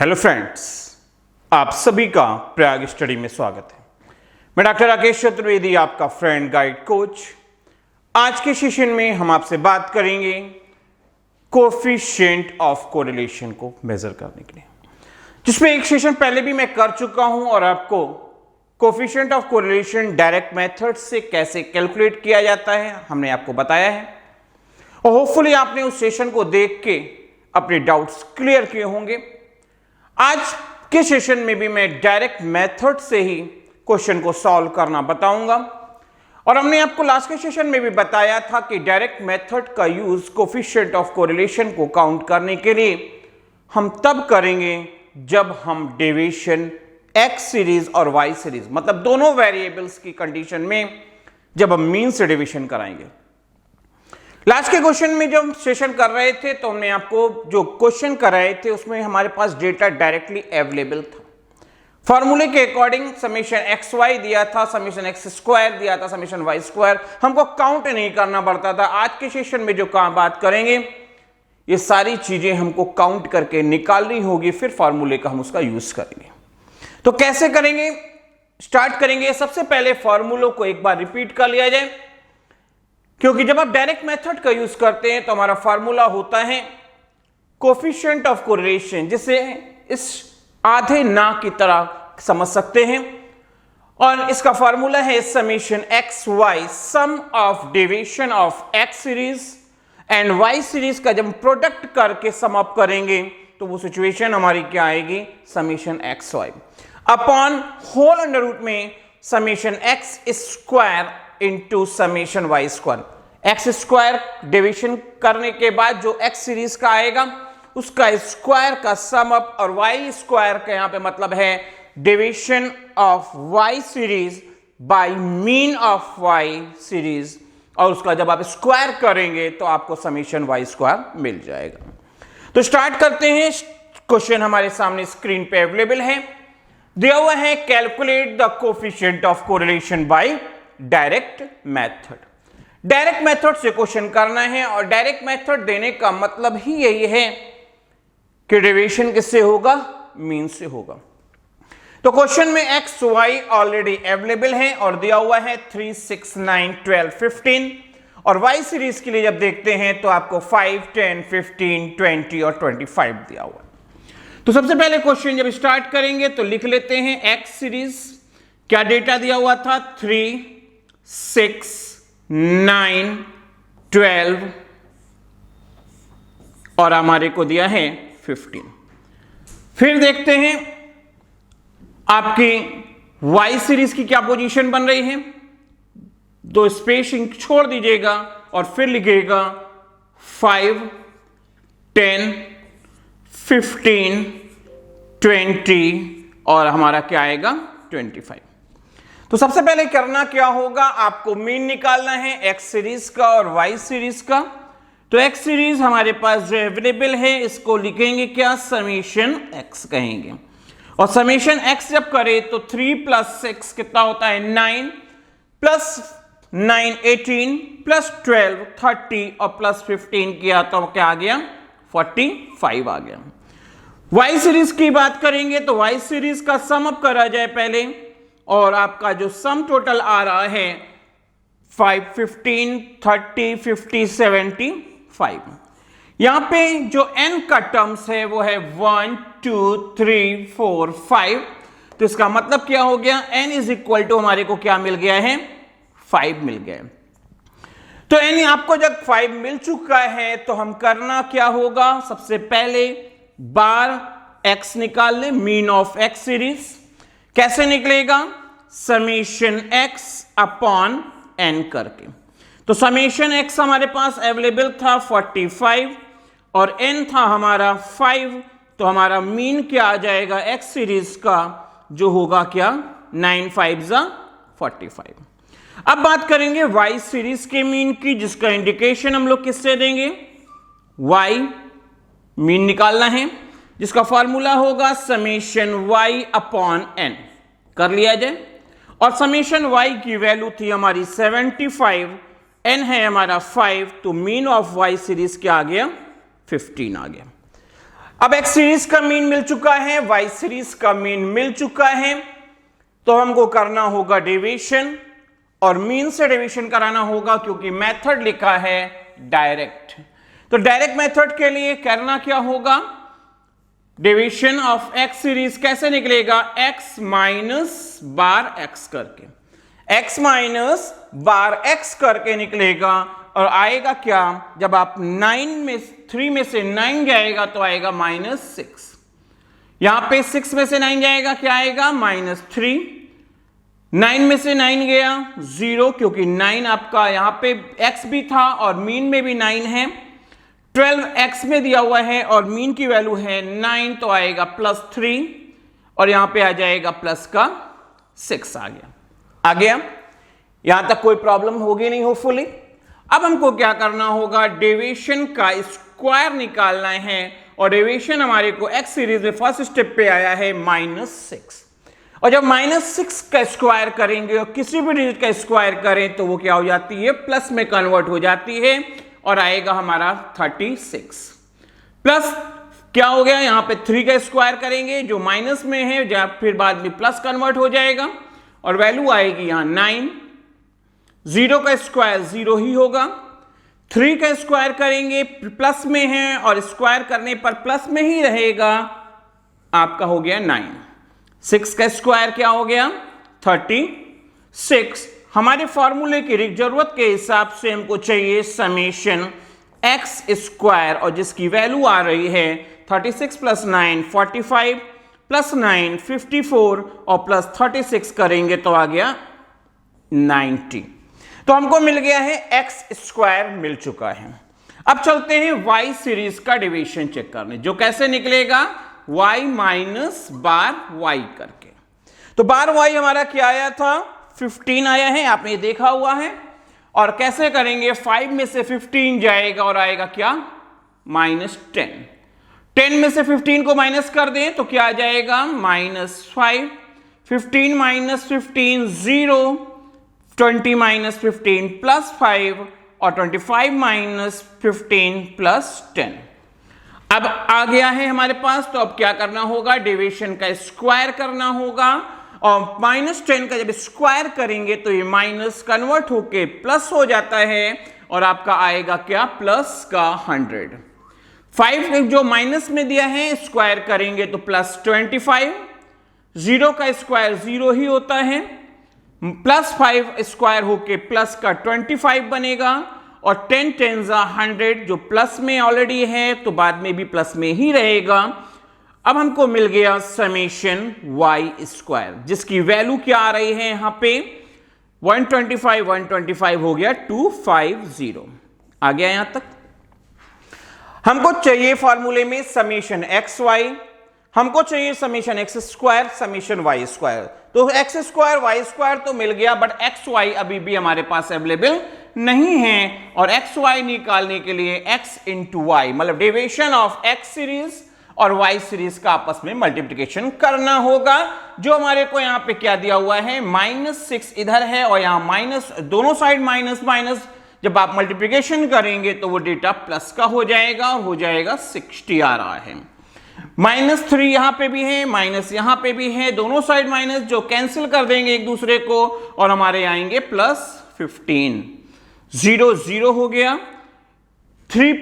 Hello friends, आप सभी का प्रयाग स्टडी में स्वागत है। मैं डॉक्टर राकेश चतुर्वेदी, आपका फ्रेंड गाइड कोच। आज के सेशन में हम आपसे बात करेंगे कोफिशिएंट ऑफ कोरिलेशन को मेजर करने के लिए, जिसमें एक सेशन पहले भी मैं कर चुका हूं और आपको coefficient of correlation direct method से कैसे कैलकुलेट किया जाता है हमने आपको बताया है, और होपफुली आपने उस सेशन को देख के अपने डाउट्स क्लियर किए होंगे। आज के सेशन में भी मैं डायरेक्ट मेथड से ही क्वेश्चन को सॉल्व करना बताऊंगा, और हमने आपको लास्ट के सेशन में भी बताया था कि डायरेक्ट मेथड का यूज कोफिशिएंट ऑफ कोरिलेशन को काउंट करने के लिए हम तब करेंगे जब हम डेविएशन एक्स सीरीज और वाई सीरीज, मतलब दोनों वेरिएबल्स की कंडीशन में जब हम मीन से डेविएशन कराएंगे। लास्ट के क्वेश्चन में जब हम सेशन कर रहे थे तो हमने आपको जो क्वेश्चन कराए थे उसमें हमारे पास डेटा डायरेक्टली अवेलेबल था। फॉर्मूले के अकॉर्डिंग समेशन एक्स वाई दिया था, समेशन एक्स स्क्वायर दिया था, समेशन वाई स्क्वायर, हमको काउंट नहीं करना पड़ता था। आज के सेशन में जो बात करेंगे ये सारी चीजें हमको काउंट करके निकालनी होगी, फिर फॉर्मूले का हम उसका यूज करेंगे। तो कैसे करेंगे, स्टार्ट करेंगे। सबसे पहले फॉर्मूलों को एक बार रिपीट कर लिया जाए, क्योंकि जब आप डायरेक्ट मेथड का यूज करते हैं तो हमारा फार्मूला होता है कोफिशिएंट ऑफ कोरिलेशन, जिसे इस आधे ना की तरह समझ सकते हैं, और इसका फार्मूला है summation x y, sum of deviation of x series and y series का जब प्रोडक्ट करके सम अप करेंगे तो वो सिचुएशन हमारी क्या आएगी, summation x Y upon whole under root में summation x square into summation Y square. X square deviation करने के बाद जो एक्स सीरीज का आएगा उसका स्क्वायर का सम अप, और वाई स्क्वायर का यहां पे मतलब है deviation of y series by mean of y series, और उसका जब आप स्क्वायर करेंगे तो आपको समेशन वाई स्क्वायर मिल जाएगा। तो स्टार्ट करते हैं। क्वेश्चन हमारे सामने स्क्रीन पे अवेलेबल है, दिया हुआ है calculate the coefficient of correlation by direct method. Direct method से क्वेश्चन करना है, और डायरेक्ट मेथड देने का मतलब ही यही है कि डेविएशन किससे होगा, मीन से होगा। तो क्वेश्चन में एक्स वाई ऑलरेडी अवेलेबल है और दिया हुआ है 3, 6, 9, 12, 15, और वाई सीरीज के लिए जब देखते हैं तो आपको 5, 10, 15, 20 और 25 दिया हुआ है। तो सबसे पहले क्वेश्चन जब स्टार्ट करेंगे तो लिख लेते हैं एक्स सीरीज, क्या डेटा दिया हुआ था, 3, 6, 9, 12 और हमारे को दिया है 15। फिर देखते हैं आपकी वाई सीरीज की क्या पोजीशन बन रही है, दो स्पेसिंग छोड़ दीजिएगा और फिर लिखिएगा 5, 10, 15, 20 और हमारा क्या आएगा 25। तो सबसे पहले करना क्या होगा, आपको मीन निकालना है एक्स सीरीज का और वाई सीरीज का। तो एक्स सीरीज हमारे पास जो अवेलेबल है इसको लिखेंगे क्या, समेशन एक्स कहेंगे, और समेशन एक्स जब करें तो 3 + 6 कितना होता है 9, + 9 18, + 12 30 और + 15 किया तो क्या आ गया 45 आ गया। वाई सीरीज की बात करेंगे तो वाई सीरीज का सम अप करा जाए पहले, और आपका जो सम टोटल आ रहा है 5, 15, 30, 50, 75। यहां पे जो n का टर्म्स है वो है 1, 2, 3, 4, 5। तो इसका मतलब क्या हो गया, n = हमारे को क्या मिल गया है, 5 मिल गया। तो n आपको जब 5 मिल चुका है तो हम करना क्या होगा, सबसे पहले बार x निकाल ले, मीन ऑफ x सीरीज। कैसे निकलेगा, समेशन x अपॉन n करके। तो समेशन x हमारे पास अवेलेबल था 45 और n था हमारा 5, तो हमारा मीन क्या आ जाएगा x सीरीज का, जो होगा क्या 9 5 45। अब बात करेंगे y सीरीज के मीन की, जिसका इंडिकेशन हम लोग किससे देंगे, y मीन निकालना है, जिसका फॉर्मूला होगा समेशन y अपॉन n। कर लिया जाए, और समेशन y की वैल्यू थी हमारी 75, n है हमारा 5, तो मीन ऑफ y सीरीज क्या आ गया 15 आ गया। अब एक्स सीरीज का मीन मिल चुका है, वाई सीरीज का मीन मिल चुका है, तो हमको करना होगा डेविएशन, और मीन से डेविएशन कराना होगा क्योंकि मेथड लिखा है डायरेक्ट। तो डायरेक्ट मेथड के लिए करना क्या होगा, डेविएशन ऑफ एक्स सीरीज कैसे निकलेगा, एक्स माइनस बार एक्स करके, एक्स माइनस बार एक्स करके निकलेगा, और आएगा क्या, जब आप 3 में से 9 जाएगा तो आएगा -6, यहां पे 6 में से 9 जाएगा, क्या आएगा -3, 9 में से 9 गया 0, क्योंकि 9 आपका यहां पे x भी था और मीन में भी 9 है, 12x में दिया हुआ है और मीन की वैल्यू है 9, तो आएगा +3, और यहां पे आ जाएगा प्लस का 6 आ गया। यहां तक कोई प्रॉब्लम होगी नहीं होपफुली। अब हमको क्या करना होगा, डेविएशन का स्क्वायर निकालना है, और डेविएशन हमारे को एक्स सीरीज में फर्स्ट स्टेप पे आया है -6, और जब -6 का स्क्वायर करेंगे और किसी भी डिजिट का स्क्वायर करें तो वो क्या हो जाती है, प्लस में कन्वर्ट हो जाती है, और आएगा हमारा 36, प्लस क्या हो गया, यहां पे 3 का स्क्वायर करेंगे जो माइनस में है, जब फिर बाद में प्लस कन्वर्ट हो जाएगा, और वैल्यू आएगी यहां 9, 0 का स्क्वायर 0 ही होगा, 3 का स्क्वायर करेंगे प्लस में है और स्क्वायर करने पर प्लस में ही रहेगा, आपका हो गया 9, 6 का स्क्वायर क्या हो गया 36। हमारे फॉर्मूले की जरूरत के हिसाब से हमको चाहिए समेशन एक्स स्क्वायर, और जिसकी वैल्यू आ रही है 36 + 9 45 + 9 54, और +36 करेंगे तो आ गया 90। तो हमको मिल गया है एक्स स्क्वायर मिल चुका है। अब चलते हैं वाई सीरीज का डेविएशन चेक करने, जो कैसे निकलेगा, y माइनस बार y करके। तो बार y हमारा क्या आया था, 15 आया है, आपने देखा हुआ है, और कैसे करेंगे, 5 में से 15 जाएगा और आएगा क्या, -10, 10 में से 15 को माइनस कर दें तो क्या आ जाएगा, -5, 15 - 15 0, 20 - 15 +5, और 25 - 15 +10। अब आ गया है हमारे पास, तो अब क्या करना होगा, डेविएशन का स्क्वायर करना होगा, और -10 का जब स्क्वायर करेंगे तो ये माइनस कन्वर्ट होके प्लस हो जाता है, और आपका आएगा क्या, प्लस का 100। 5 जो माइनस में दिया है स्क्वायर करेंगे तो +25, 0 का स्क्वायर 0 ही होता है, +5 स्क्वायर होके प्लस का 25 बनेगा, और 10 10 100 जो प्लस में ऑलरेडी है तो बाद में भी प्लस में ही रहेगा। अब हमको मिल गया समेशन वाई स्क्वायर, जिसकी वैल्यू क्या आ रही है यहां पे 125 हो गया 250 आ गया। यहां तक हमको चाहिए फॉर्मूले में समेशन एक्स वाई, हमको चाहिए summation x square, summation Y square. तो एक्स स्क्वायर वाई स्क्वायर तो मिल गया, बट एक्स वाई अभी भी हमारे पास अवेलेबल नहीं है, और एक्स वाई निकालने के लिए एक्स इंटू वाई मतलब डेविएशन ऑफ एक्स सीरीज और वाई सीरीज का आपस में मल्टीप्लिकेशन करना होगा, जो हमारे को यहां पे क्या दिया हुआ है -6 इधर है और यहां माइनस, दोनों साइड माइनस माइनस, जब आप मल्टीप्लिकेशन करेंगे तो वो डेटा प्लस का हो जाएगा और हो जाएगा 60 आ रहा है। -3 यहां पे भी है, माइनस यहां पे भी है, दोनों साइड माइनस जो कैंसिल कर देंगे एक दूसरे को, और हमारे आएंगे +15, 0 0 हो गया, 3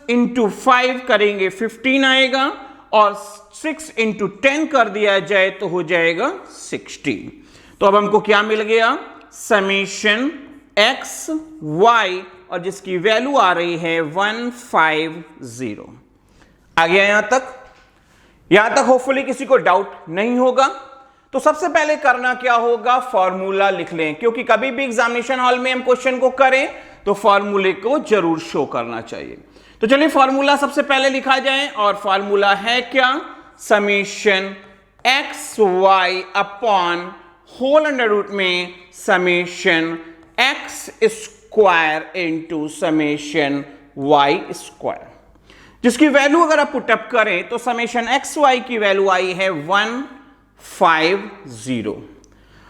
+ 5 करेंगे 15 आएगा, और 6 × 10 कर दिया जाए तो हो जाएगा 60। तो अब हमको क्या मिल गया, समेशन एक्स वाई, और जिसकी वैल्यू आ रही है 150 आ गया। यहां तक होपफुली किसी को डाउट नहीं होगा। तो सबसे पहले करना क्या होगा, फॉर्मूला लिख लें, क्योंकि कभी भी एग्जामिनेशन हॉल में हम क्वेश्चन को करें तो फॉर्मूले को जरूर शो करना चाहिए। तो चलिए फॉर्मूला सबसे पहले लिखा जाए, और फॉर्मूला है क्या, summation x Y upon whole under root में summation x square into summation Y square, जिसकी वैल्यू अगर आप पुटअप करें तो समेशन एक्स वाई की वैल्यू आई है 150,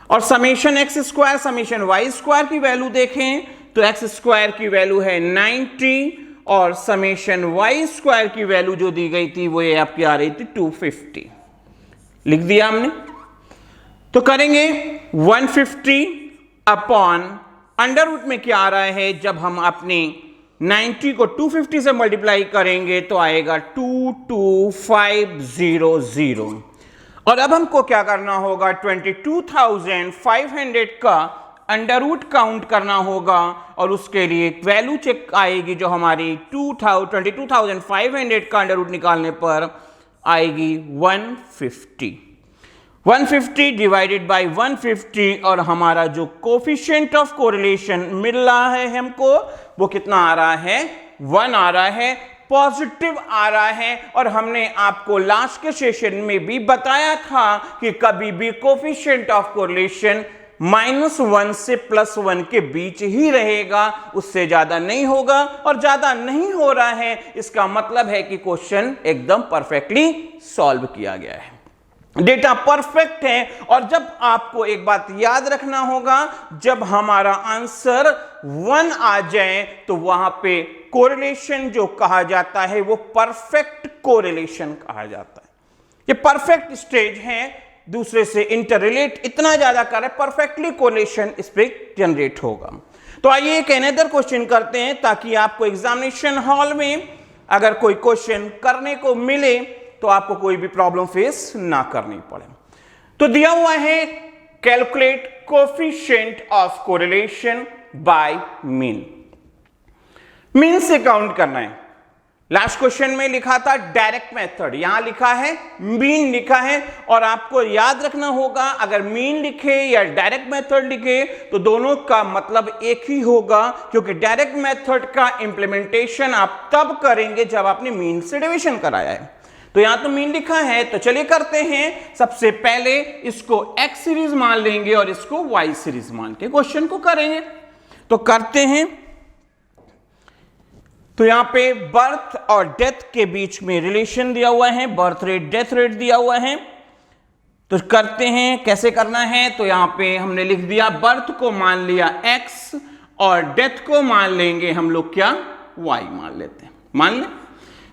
और summation x square summation Y square की वैल्यू देखें तो एक्स स्क्वायर की वैल्यू है 90 और समेशन वाई स्क्वायर की वैल्यू जो दी गई थी वो ये आपकी आ रही थी 250। लिख दिया हमने। तो करेंगे 150 अपॉन अंडर रूट में क्या आ रहा है, जब हम अपने 90 को 250 से मल्टीप्लाई करेंगे तो आएगा 22500। और अब हमको क्या करना होगा, 22,500 का अंडर रूट काउंट करना होगा और उसके लिए वैल्यू चेक आएगी जो हमारी 22,500 का अंडर रूट निकालने पर आएगी 150 डिवाइडेड बाय 150 और हमारा जो कोफिशिएंट ऑफ कोरिलेशन मिल रहा है हमको वो कितना आ रहा है, 1 आ रहा है, पॉजिटिव आ रहा है। और हमने आपको लास्ट के सेशन में भी बताया था कि कभी भी कोफिशिएंट ऑफ कोरिलेशन -1 से +1 के बीच ही रहेगा, उससे ज्यादा नहीं होगा। और ज्यादा नहीं हो रहा है इसका मतलब है कि क्वेश्चन एकदम परफेक्टली सॉल्व किया गया है, डेटा परफेक्ट है। और जब आपको एक बात याद रखना होगा, जब हमारा आंसर 1 आ जाए तो वहां पे कोरिलेशन जो कहा जाता है वो परफेक्ट कोरिलेशन कहा जाता है। ये परफेक्ट स्टेज है, दूसरे से इंटर रिलेट इतना ज्यादा करे, परफेक्टली कोरिलेशन इस पे जनरेट होगा। तो आइए एक अनदर क्वेश्चन करते हैं ताकि आपको एग्जामिनेशन हॉल में अगर कोई क्वेश्चन करने को मिले तो आपको कोई भी प्रॉब्लम फेस ना करनी पड़े। तो दिया हुआ है calculate coefficient of correlation by mean. Mean से काउंट करना है। लास्ट क्वेश्चन में लिखा था डायरेक्ट मेथड, यहां लिखा है मीन लिखा है। और आपको याद रखना होगा अगर मीन लिखे या डायरेक्ट मेथड लिखे तो दोनों का मतलब एक ही होगा, क्योंकि डायरेक्ट मेथड का इंप्लीमेंटेशन आप तब करेंगे जब आपने मीन से डिवीजन कराया है। तो यहां तो मीन लिखा है, तो चलिए करते हैं। सबसे पहले इसको एक्स सीरीज मान लेंगे और इसको वाई सीरीज मान के क्वेश्चन को करेंगे। तो करते हैं। तो यहां पे बर्थ और डेथ के बीच में रिलेशन दिया हुआ है, बर्थ रेट डेथ रेट दिया हुआ है। तो करते हैं, कैसे करना है। तो यहां पे हमने लिख दिया बर्थ को मान लिया x और डेथ को मान लेंगे हम लोग क्या, y मान लेते हैं। मान ले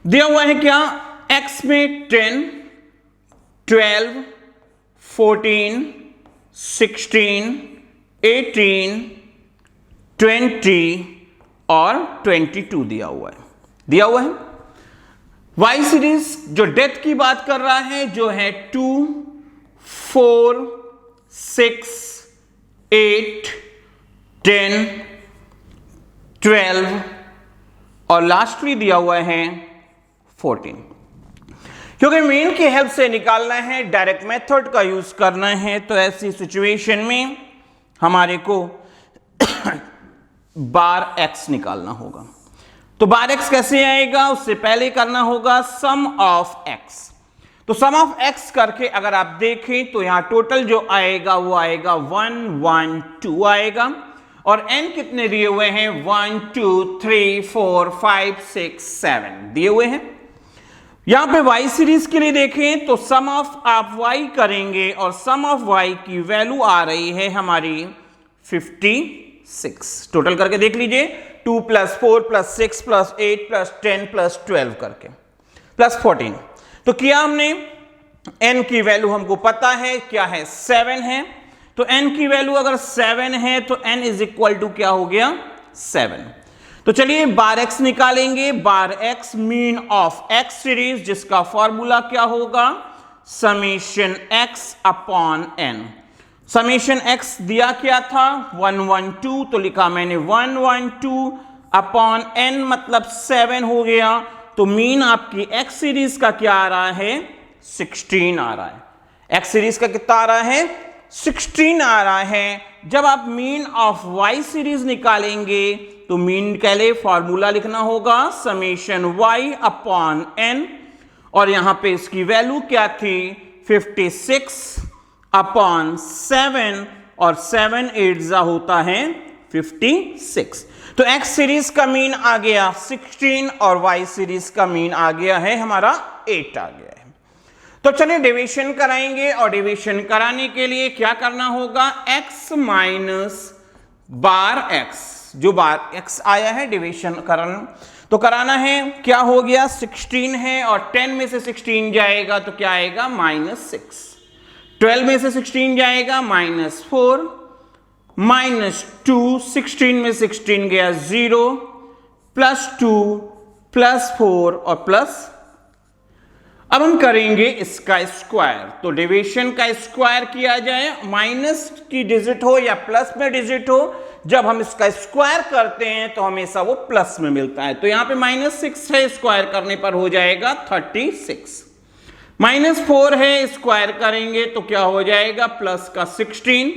दिया हुआ है क्या, x में 10, 12, 14, 16, 18, 20 और 22 दिया हुआ है। y सीरीज जो डेथ की बात कर रहा है जो है 2, 4, 6, 8, 10, 12 और लास्टली दिया हुआ है 14। क्योंकि मीन की हेल्प से निकालना है, डायरेक्ट मेथड का यूज करना है, तो ऐसी सिचुएशन में हमारे को बार x निकालना होगा। तो बार x कैसे आएगा, उससे पहले करना होगा सम ऑफ x। तो सम ऑफ x करके अगर आप देखें तो यहां टोटल जो आएगा वो आएगा 1, 1, 2 आएगा। और n कितने दिए हुए हैं, 1, 2, 3, 4, 5, 6, 7 दिए हुए हैं। यहां पे y सीरीज के लिए देखें तो सम ऑफ आप y करेंगे और सम ऑफ y की वैल्यू आ रही है हमारी 56। टोटल करके देख लीजिए, 2 + 4 + 6 + 8 + 10 + 12 करके प्लस 14। तो किया हमने, n की वैल्यू हमको पता है क्या है, 7 है। तो n की वैल्यू अगर 7 है तो n = क्या हो गया, 7। तो चलिए बार x निकालेंगे। बार x mean of x series, जिसका फॉर्मूला क्या होगा, summation x upon n। Summation x दिया क्या था, 112, तो लिखा मैंने 112 अपॉन n मतलब 7 हो गया। तो मीन आपकी x सीरीज का क्या आ रहा है, 16 आ रहा है। x सीरीज का कितना आ रहा है, 16 आ रहा है। जब आप मीन ऑफ y सीरीज निकालेंगे तो मीन के लिए फॉर्मूला लिखना होगा समेशन y अपॉन n। और यहां पे इसकी वैल्यू क्या थी, 56 अपॉन 7 और 7 8 होता है 56। तो x सीरीज का मीन आ गया 16 और y सीरीज का मीन आ गया है हमारा 8 आ गया है। तो चलिए डिवीजन कराएंगे और डिवीजन कराने के लिए क्या करना होगा, x माइनस बार x, जो बार x आया है डिवीजन करना। तो कराना है, क्या हो गया 16 है और 10 में से 16 जाएगा तो क्या आएगा -6, 12 में से 16 जाएगा -4, -2, 16 में 16 गया 0, +2, +4 और प्लस। अब हम करेंगे इसका स्क्वायर, तो डिवीजन का स्क्वायर किया जाए, माइनस की डिजिट हो या प्लस में डिजिट हो, जब हम इसका स्क्वायर करते हैं तो हमेशा वो प्लस में मिलता है। तो यहां पे -6 है, स्क्वायर करने पर हो जाएगा 36, -4 है, स्क्वायर करेंगे तो क्या हो जाएगा प्लस का 16,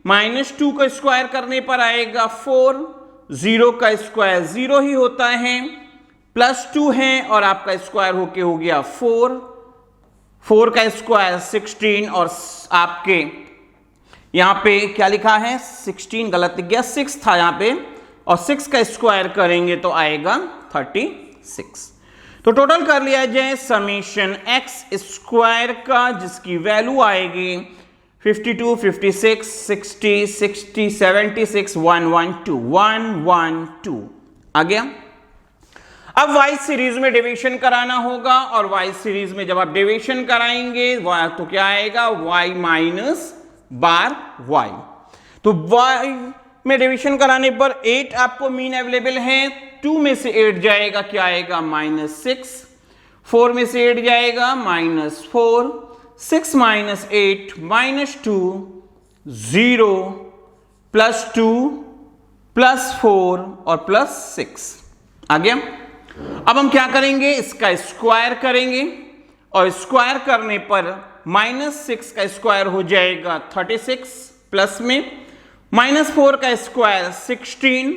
-2 का स्क्वायर करने पर आएगा 4, 0 का स्क्वायर 0 ही होता है, +2 है और आपका स्क्वायर होके हो गया 4, 4 का स्क्वायर 16 और आपके यहां पे क्या लिखा है 16 गलत लिख गया, 6 था यहां पे, और 6 का स्क्वायर करेंगे तो आएगा 36। तो टोटल कर लिया जाए समीशन एक्स स्क्वायर का, जिसकी वैल्यू आएगी 52, 56, 60, 60, 76, 112 आ गया। अब y सीरीज में डिवीजन कराना होगा, और y सीरीज में जब आप डिवीजन कराएंगे तो क्या आएगा y माइनस बार y। तो y में डिवीजन कराने पर 8 आपको मीन अवेलेबल है, 2 में से 8 जाएगा क्या आएगा -6, 4 में से 8 जाएगा -4, 6 - 8 -2, 0, +2, +4 और +6 आ गया। अब हम क्या करेंगे, इसका स्क्वायर करेंगे, और स्क्वायर करने पर -6 का स्क्वायर हो जाएगा 36, प्लस में -4 का स्क्वायर 16,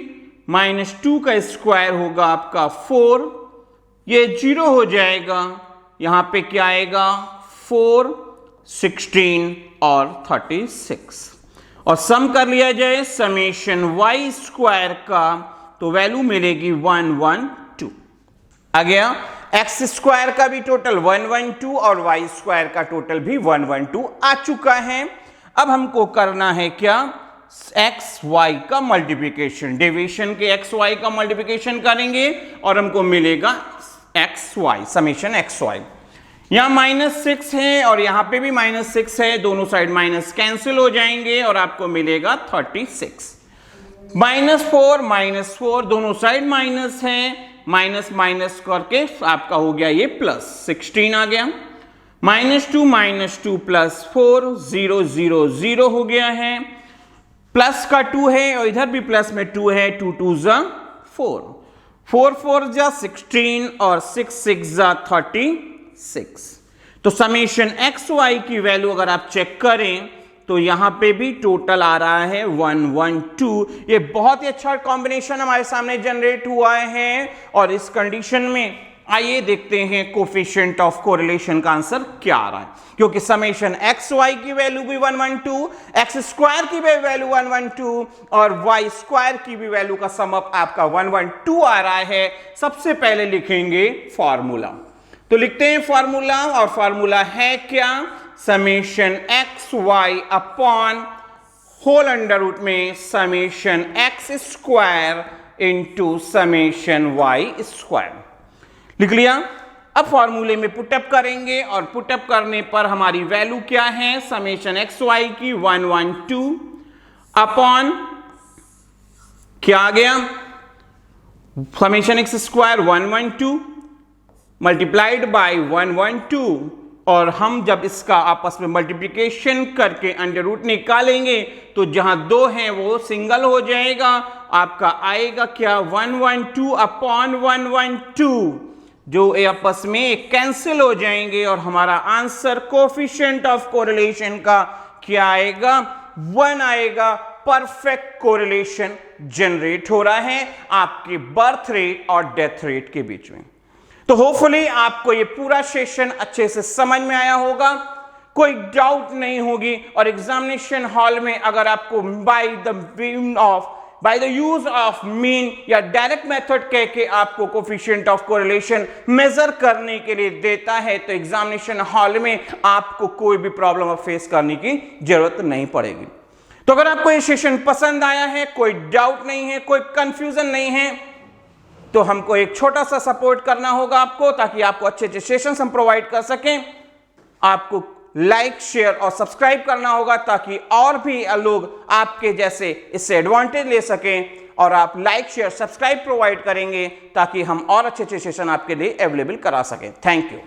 -2 का स्क्वायर होगा आपका 4, ये 0 हो जाएगा, यहां पे क्या आएगा 4, 16 और 36, और सम कर लिया जाए समेशन y स्क्वायर का, तो वैल्यू मिलेगी 112 आ गया। एक्स स्क्वायर का भी टोटल 112 और y स्क्वायर का टोटल भी 112 आ चुका है। अब हमको करना है क्या, एक्स वाई का मल्टीप्लिकेशन, डिवीजन के एक्स वाई का मल्टीप्लिकेशन करेंगे और हमको मिलेगा x y, summation x y. यहां -6 है और यहां पे भी -6 है, दोनों साइड माइनस कैंसिल हो जाएंगे और आपको मिलेगा 36। -4 दोनों साइड माइनस है, माइनस माइनस करके आपका हो गया ये प्लस 16 आ गया। -2 + 4 0 0 0 हो गया है, प्लस का 2 है और इधर भी प्लस में 2 है, 2 2 = 4, 4 4 = 16 और 6 6 = 36। तो समेशन एक्स वाई की वैल्यू अगर आप चेक करें तो यहां पे भी टोटल आ रहा है 112। ये बहुत ही अच्छा कॉम्बिनेशन हमारे सामने जनरेट हुआ है, और इस कंडीशन में आइए देखते हैं कोफिशिएंट ऑफ कोरिलेशन का आंसर क्या आ रहा है, क्योंकि समेशन एक्स वाई की वैल्यू भी 112, एक्स स्क्वायर की भी वैल्यू 112 और वाई स्क्वायर की भी वैल्यू का सम अप आपका 112 आ रहा है। सबसे पहले लिखेंगे फॉर्मूला, तो लिखते हैं फॉर्मूला, और फॉर्मूला है क्या, summation x Y upon whole under root में summation x square into summation Y square लिख लिया। अब फॉर्मूले में पुटअप करेंगे और पुटअप करने पर हमारी वैल्यू क्या है, समेशन एक्स वाई की 112 अपॉन क्या आ गया, summation x square 112 multiplied by 112, और हम जब इसका आपस में मल्टीप्लिकेशन करके अंडर रूट निकालेंगे तो जहां 2 हैं वो सिंगल हो जाएगा, आपका आएगा क्या 112 अपॉन 112, जो आपस में कैंसिल हो जाएंगे और हमारा आंसर कोफिशिएंट ऑफ कोरिलेशन का क्या आएगा 1 आएगा। परफेक्ट कोरिलेशन जनरेट हो रहा है आपके बर्थ रेट और डेथ रेट के बीच में। तो होपफुली आपको ये पूरा सेशन अच्छे से समझ में आया होगा, कोई डाउट नहीं होगी, और एग्जामिनेशन हॉल में अगर आपको by the use of mean या डायरेक्ट मेथड कह के आपको कोफिशिएंट ऑफ कोरिलेशन मेजर करने के लिए देता है, तो एग्जामिनेशन हॉल में आपको कोई भी प्रॉब्लम फेस करने की जरूरत नहीं पड़ेगी। तो अगर आपको ये सेशन पसंद आया है, कोई डाउट नहीं है, कोई कंफ्यूजन नहीं है, तो हमको एक छोटा सा सपोर्ट करना होगा आपको, ताकि आपको अच्छे अच्छे सेशंस हम प्रोवाइड कर सकें। आपको लाइक, शेयर और सब्सक्राइब करना होगा, ताकि और भी लोग आपके जैसे इससे एडवांटेज ले सकें। और आप लाइक, शेयर, सब्सक्राइब प्रोवाइड करेंगे ताकि हम और अच्छे अच्छे सेशन आपके लिए अवेलेबल करा सकें। Thank you.